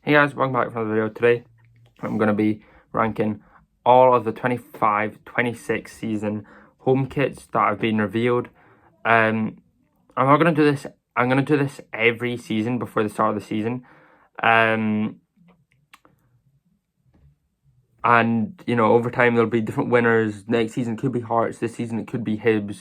Hey guys, welcome back for another video. Today I'm going to be ranking all of the 25-26 season home kits that have been revealed. I'm not going to do this. I'm going to do this every season before the start of the season. And over time there'll be different winners. Next season it could be Hearts. This season it could be Hibs.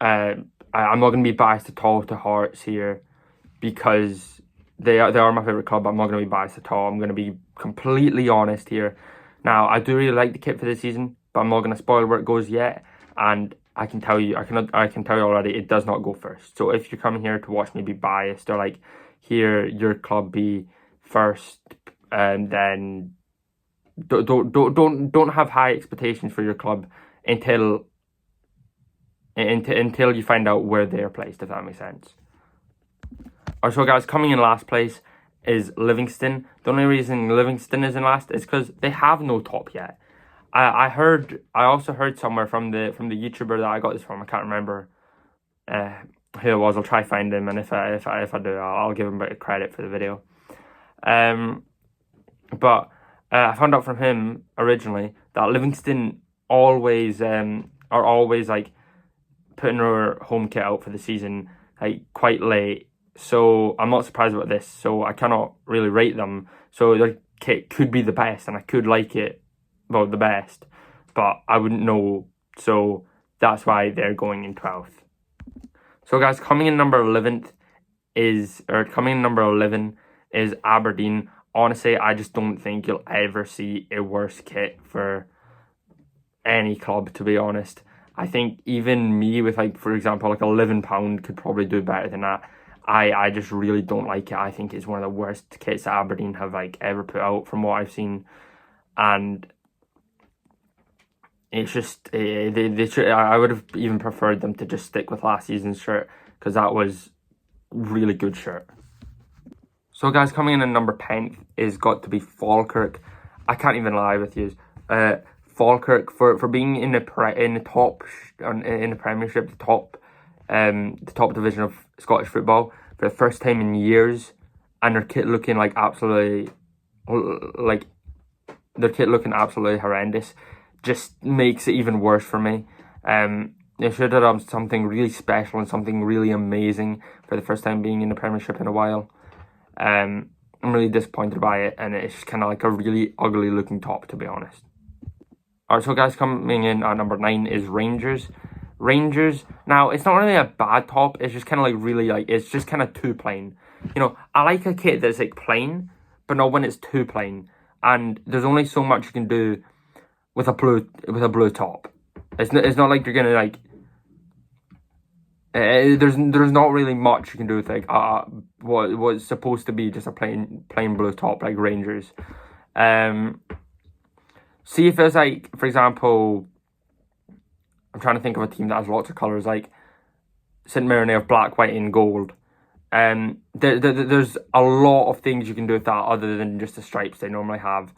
I'm not going to be biased at all to Hearts here because they are my favourite club. I'm not going to be biased at all. I'm going to be completely honest here. Now, I do really like the kit for this season, but I'm not going to spoil where it goes yet. And I can tell you already, it does not go first. So if you're coming here to watch me be biased or like hear your club be first, then don't have high expectations for your club until you find out where they're placed, if that makes sense. Alright, so guys, coming in last place is Livingston. The only reason Livingston is in last is because they have no top yet. I also heard somewhere from the YouTuber that I got this from. I can't remember who it was. I'll try to find him, and if I do, I'll give him a bit of credit for the video. But I found out from him originally that Livingston always are always like putting their home kit out for the season like quite late. So I'm not surprised about this. So I cannot really rate them. So their kit could be the best, and I could like it, well, the best, but I wouldn't know. So that's why they're going in 12th. So guys, coming in number 11 is Aberdeen. Honestly, I just don't think you'll ever see a worse kit for any club, to be honest. I think even me with, like, for example, like £11 could probably do better than that. I just really don't like it. I think it's one of the worst kits that Aberdeen have like ever put out from what I've seen, and it's just I would have even preferred them to just stick with last season's shirt because that was really good shirt. So guys, coming in at number 10th is got to be Falkirk. I can't even lie with you. Falkirk for being in the Premiership, the top division of Scottish football for the first time in years, and their kit looking like absolutely horrendous, just makes it even worse for me. They should have done something really special and something really amazing for the first time being in the Premiership in a while. I'm really disappointed by it, and it's kind of like a really ugly looking top, to be honest. Alright, so guys, coming in at number 9 is Rangers. Now, it's not really a bad top. It's just kind of like really like, it's just kind of too plain. You know, I like a kit that's like plain, but not when it's too plain. And there's only so much you can do with a blue top. It's not like you're gonna like. There's not really much you can do with like what's supposed to be just a plain blue top like Rangers. See if there's like, for example, I'm trying to think of a team that has lots of colours, like St Mirren have black, white and gold. There's a lot of things you can do with that other than just the stripes they normally have.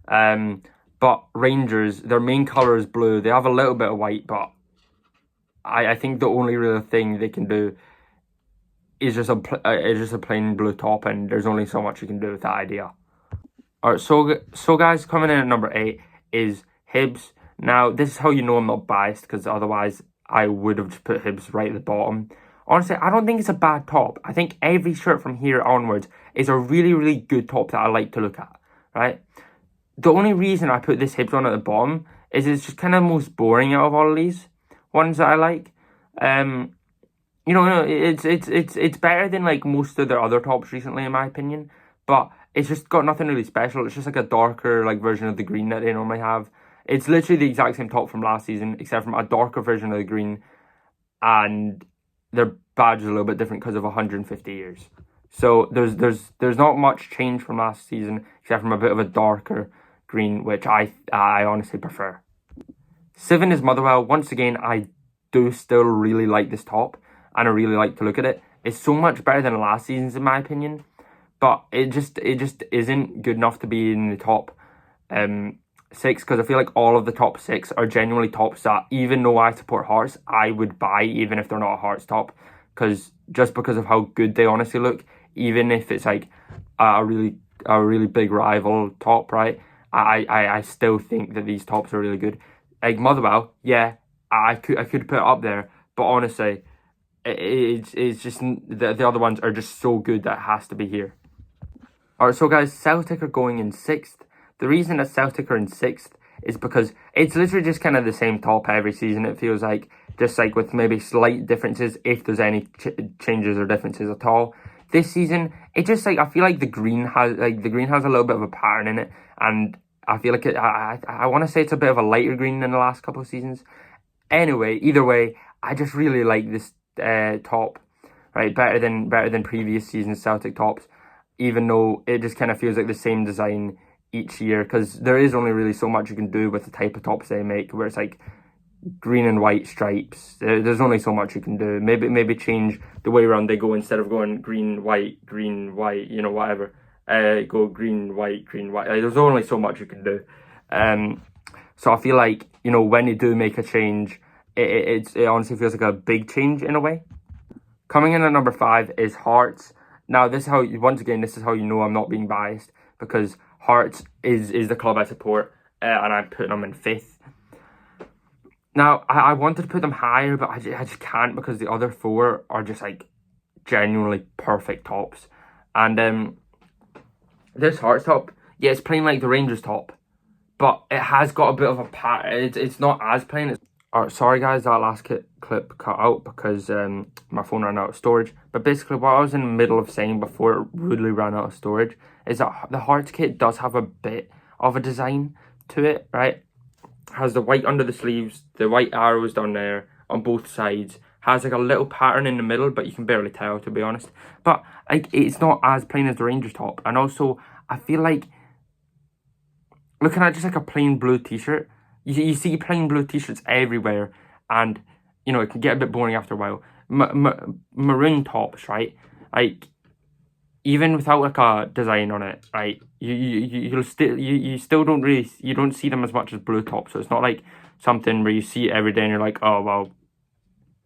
But Rangers, their main colour is blue. They have a little bit of white, but I think the only real thing they can do is just a plain blue top, and there's only so much you can do with that idea. Alright, so guys, coming in at number 8 is Hibs. Now, this is how you know I'm not biased, because otherwise I would have just put Hibs right at the bottom. Honestly, I don't think it's a bad top. I think every shirt from here onwards is a really, really good top that I like to look at, right? The only reason I put this Hibs one at the bottom is it's just kind of most boring out of all of these ones that I like. It's better than like most of their other tops recently, in my opinion, but it's just got nothing really special. It's just like a darker like version of the green that they normally have. It's literally the exact same top from last season, except from a darker version of the green, and their badge is a little bit different because of 150 years. So there's not much change from last season, except from a bit of a darker green, which I honestly prefer. 7 is Motherwell. Once again, I do still really like this top, and I really like to look at it. It's so much better than last season's, in my opinion, but it just isn't good enough to be in the top 6, because I feel like all of the top 6 are genuinely tops that, even though I support Hearts, I would buy even if they're not a Hearts top, because of how good they honestly look. Even if it's like a really really big rival top, right? I still think that these tops are really good. Like Motherwell, yeah, I could put it up there, but honestly, it's just the other ones are just so good that it has to be here. Alright, so guys, Celtic are going in 6th. The reason that Celtic are in 6th is because it's literally just kind of the same top every season, it feels like. Just like with maybe slight differences, if there's any changes or differences at all. This season, it just like, I feel like the green has a little bit of a pattern in it. And I feel like I want to say it's a bit of a lighter green than the last couple of seasons. Anyway, either way, I just really like this top, right? Better than previous seasons Celtic tops, even though it just kind of feels like the same design each year, because there is only really so much you can do with the type of tops they make, where it's like green and white stripes. There's only so much you can do. Maybe change the way around they go. Instead of going green, white, you know, whatever. Go green, white, green, white. Like, there's only so much you can do. So I feel like, you know, when you do make a change, it honestly feels like a big change in a way. Coming in at number 5 is Hearts. Now, this is how you know I'm not being biased, because Hearts is the club I support, and I'm putting them in 5th. Now, I wanted to put them higher, but I just can't, because the other 4 are just like genuinely perfect tops. And this Hearts top, yeah, it's playing like the Rangers top, but it has got a bit of a pattern. It's not as plain. Alright, sorry guys, that last clip cut out because my phone ran out of storage. But basically, what I was in the middle of saying before it rudely ran out of storage is that the Hearts kit does have a bit of a design to it, right? Has the white under the sleeves, the white arrows down there on both sides. Has like a little pattern in the middle, but you can barely tell, to be honest. But like, it's not as plain as the Rangers top. And also, I feel like looking at just like a plain blue t-shirt, you see plain blue t-shirts everywhere, and you know it can get a bit boring after a while. Maroon tops, right? Like, even without like a design on it, right? You still don't see them as much as blue tops. So it's not like something where you see it every day and you're like, oh well,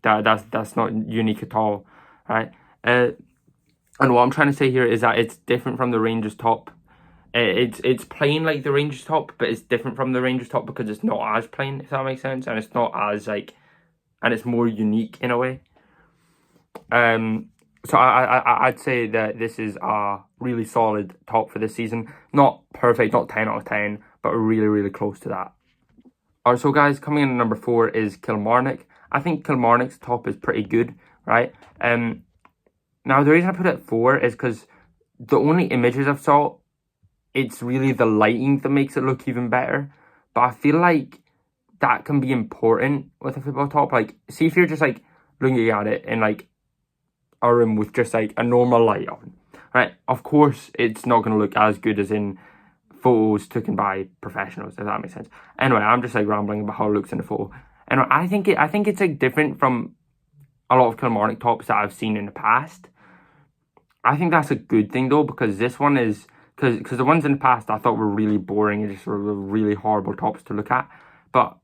that's not unique at all, right? And what I'm trying to say here is that it's different from the Rangers top. It's plain like the Rangers top, but it's different from the Rangers top because it's not as plain, if that makes sense, and it's not as like, and it's more unique in a way. So I'd say that this is a really solid top for this season. Not perfect, not 10 out of 10, but really close to that. Alright, so guys, coming in at number 4 is Kilmarnock. I think Kilmarnock's top is pretty good, right? Now the reason I put it at 4 is because the only images I've saw, it's really the lighting that makes it look even better. But I feel like that can be important with a football top. Like, see if you're just like looking at it in like a room with just like a normal light on, right? Of course, it's not going to look as good as in photos taken by professionals, if that makes sense. Anyway, I'm just like rambling about how it looks in the photo. And I think it's like different from a lot of Kilmarnock tops that I've seen in the past. I think that's a good thing though, because this one is, because the ones in the past I thought were really boring and just were really horrible tops to look at. But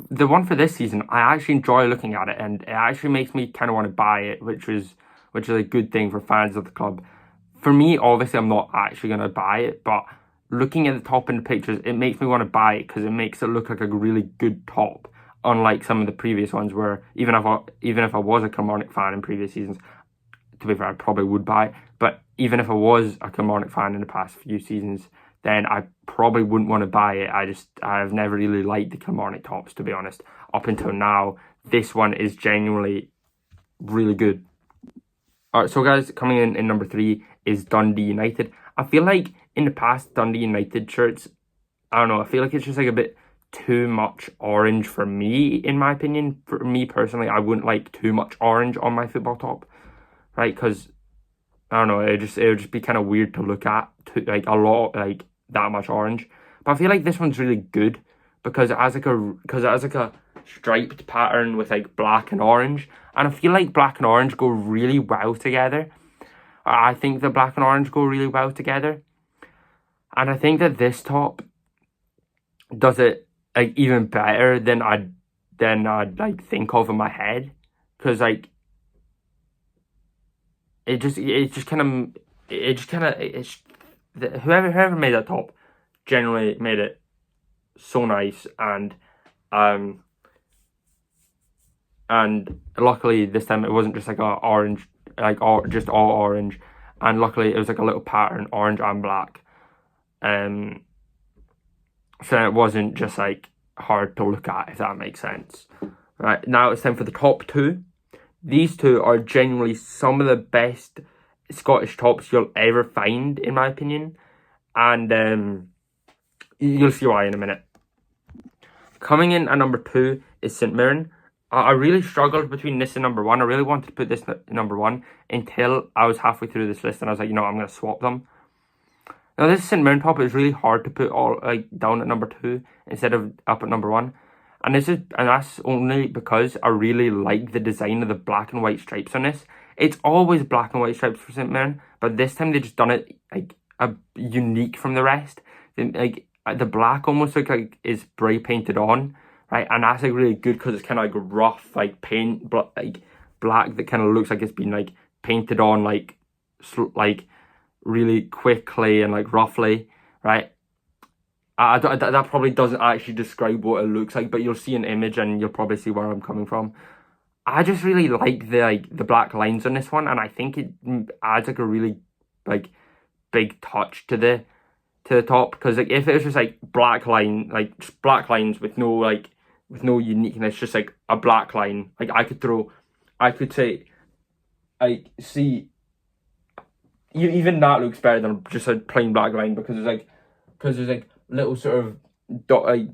the one for this season, I actually enjoy looking at it, and it actually makes me kind of want to buy it, which is a good thing for fans of the club. For me, obviously, I'm not actually going to buy it, but looking at the top in the pictures, it makes me want to buy it because it makes it look like a really good top, unlike some of the previous ones where even if I was a Kilmarnock fan in previous seasons, to be fair, I probably would buy it. But even if I was a Kilmarnock fan in the past few seasons, then I probably wouldn't want to buy it. I've never really liked the Kilmarnock tops, to be honest. Up until now, this one is genuinely really good. Alright, so guys, coming in number 3 is Dundee United. I feel like in the past, Dundee United shirts, I don't know, I feel like it's just like a bit too much orange for me, in my opinion. For me personally, I wouldn't like too much orange on my football top, right? Because I don't know, it would just be kind of weird to look at, like a lot, like that much orange. But I feel like this one's really good because it has like a striped pattern with like black and orange, and I feel like black and orange go really well together. I think the black and orange go really well together, and I think that this top does it like even better than I'd like think of in my head, because like it just kind of, it just kind of whoever made that top generally made it so nice, and luckily this time it wasn't just like a orange, like just all orange, and luckily it was like a little pattern, orange and black, so it wasn't just like hard to look at, if that makes sense. Right, now it's time for the top two. These two are genuinely some of the best Scottish tops you'll ever find, in my opinion, and you'll see why in a minute. Coming in at number 2 is St Mirren. I really struggled between this and number 1. I really wanted to put this number 1 until I was halfway through this list, and I was like, I'm going to swap them. Now this St Mirren top is really hard to put all down at number 2 instead of up at number 1. And that's only because I really like the design of the black and white stripes on this. It's always black and white stripes for St Mirren, but this time they just done it like unique from the rest. Like the black almost looks like is spray painted on, right? And that's like really good because it's kind of like rough, like paint, like black that kind of looks like it's been like painted on like really quickly and like roughly, right? That probably doesn't actually describe what it looks like, but you'll see an image and you'll probably see where I'm coming from. I just really like the black lines on this one, and I think it adds like a really like big touch to the top, because like if it was just like black lines with no uniqueness, just like a black line, like I could say like see even that looks better than just a plain black line, because there's like little sort of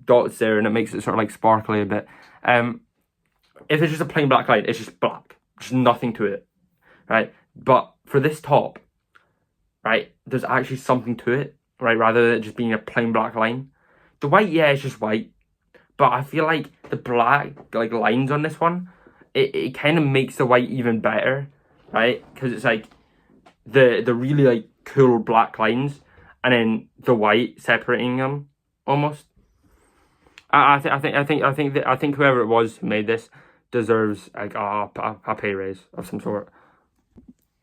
dots there, and it makes it sort of like sparkly a bit. If it's just a plain black line, it's just black, just nothing to it, right? But for this top, right, there's actually something to it, right? Rather than it just being a plain black line. The white, yeah, it's just white, but I feel like the black like lines on this one, it kind of makes the white even better, right? Because it's like the really like cool black lines, and then the white separating them almost. I think whoever it was who made this deserves like a pay raise of some sort.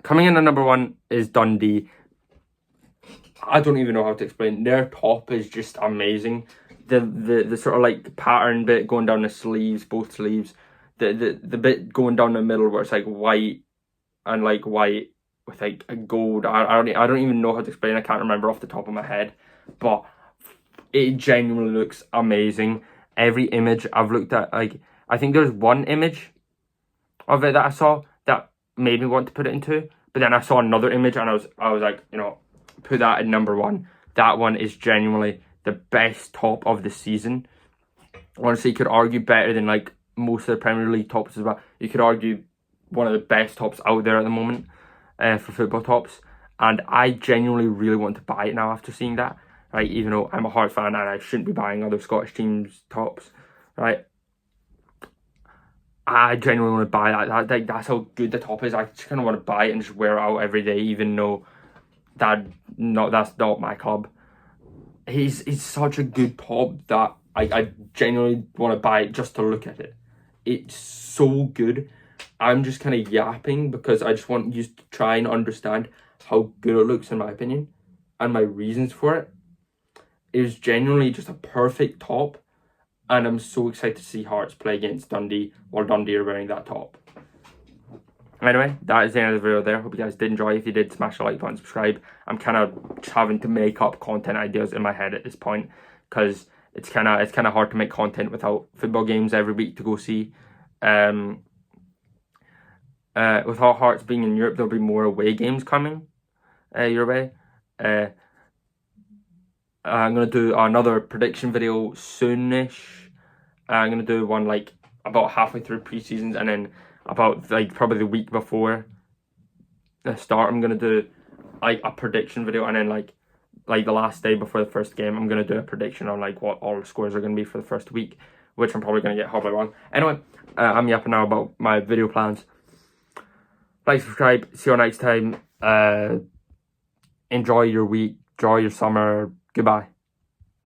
Coming in at number 1 is Dundee. I don't even know how to explain. Their top is just amazing. The sort of like pattern bit going down the sleeves, both sleeves. The bit going down the middle where it's like white and like white with like a gold. I don't even know how to explain. I can't remember off the top of my head, but it genuinely looks amazing. Every image I've looked at, like I think there's one image of it that I saw that made me want to put it into, but then I saw another image and I was like, put that in number 1. That one is genuinely the best top of the season. Honestly, you could argue better than like most of the Premier League tops as well. You could argue one of the best tops out there at the moment for football tops, and I genuinely really want to buy it now after seeing that, right? Even though I'm a Hearts fan and I shouldn't be buying other Scottish teams' tops, right? I genuinely want to buy that. That's how good the top is. I just kind of want to buy it and just wear it out every day, even though that's not my club. He's such a good top that I genuinely want to buy it just to look at it. It's so good. I'm just kind of yapping because I just want you to try and understand how good it looks in my opinion and my reasons for it. It is genuinely just a perfect top, and I'm so excited to see Hearts play against Dundee while Dundee are wearing that top. Anyway, that is the end of the video there. Hope you guys did enjoy. If you did, smash the like button, subscribe. I'm kind of having to make up content ideas in my head at this point because it's kind of hard to make content without football games every week to go see. With all Hearts being in Europe, there'll be more away games coming your way. I'm going to do another prediction video soonish. I'm going to do one like about halfway through pre-seasons, and then about like probably the week before the start I'm going to do like a prediction video, and then like the last day before the first game I'm going to do a prediction on like what all the scores are going to be for the first week, which I'm probably going to get horribly wrong. Anyway, I'm yapping now about my video plans. Like, subscribe, see you next time. Enjoy your week, enjoy your summer. Goodbye.